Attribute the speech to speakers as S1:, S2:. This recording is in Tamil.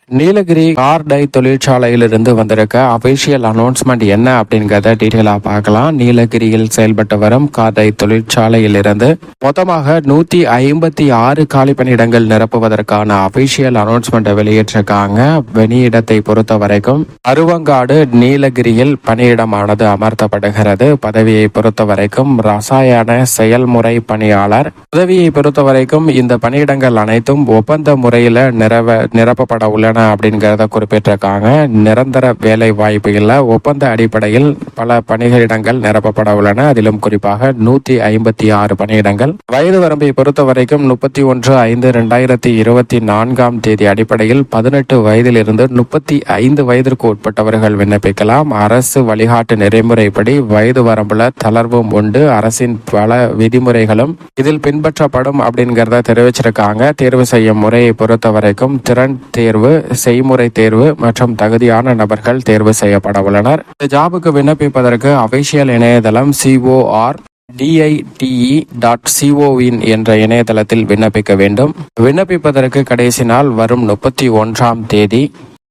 S1: நீலகிரி கார் டை தொழிற்சாலையிலிருந்து வந்திருக்க அபிஷியல் அனௌன்ஸ்மெண்ட் என்ன அப்படிங்கிறத டீட்டெயிலா பார்க்கலாம். நீலகிரியில் செயல்பட்டு வரும் கார் டை தொழிற்சாலையிலிருந்து மொத்தமாக 156 காலி பணியிடங்கள் நிரப்புவதற்கான அபிஷியல் அனௌன்ஸ்மெண்ட் வெளியிட்டிருக்காங்க. பணியிடத்தை பொறுத்த வரைக்கும் அருவங்காடு நீலகிரியில் பணியிடமானது அமர்த்தப்படுகிறது. பதவியை பொறுத்த வரைக்கும் ரசாயன செயல்முறை பணியாளர். பதவியை பொறுத்த வரைக்கும் இந்த பணியிடங்கள் அனைத்தும் ஒப்பந்த முறையில் நிரப்பப்பட உள்ளன அப்படிங்கிறத குறிப்பிட்டிருக்காங்க. நிரந்தர வேலை வாய்ப்பு இல்ல, ஒப்பந்த அடிப்படையில் பல பணியிடங்கள் நிரப்பப்பட உள்ளன. அதிலும் குறிப்பாக 156 பணியிடங்கள். வயது வரம்பை பொறுத்த வரைக்கும் 31/5/2024 அடிப்படையில் 18 வயதிலிருந்து 35 வயதிற்கு உட்பட்டவர்கள் விண்ணப்பிக்கலாம். அரசு வழிகாட்டு நெறிமுறைப்படி வயது வரம்புல தளர்வும் உண்டு. அரசின் பல விதிமுறைகளும் இதில் பின்பற்றப்படும் அப்படிங்கிறத தெரிவிச்சிருக்காங்க. தேர்வு செய்யும் முறையை பொறுத்த வரைக்கும் திறன் தேர்வு, செய்முறை தேர்வு மற்றும் தகுதியான நபர்கள் தேர்வு செய்யப்பட உள்ளனர். இந்த ஜாபுக்கு விண்ணப்பிப்பதற்கு அபிஷியல் இணையதளம் CORDITE.co.in என்ற இணையதளத்தில் விண்ணப்பிக்க வேண்டும். விண்ணப்பிப்பதற்கு கடைசி நாள் வரும் 31ஆம் தேதி.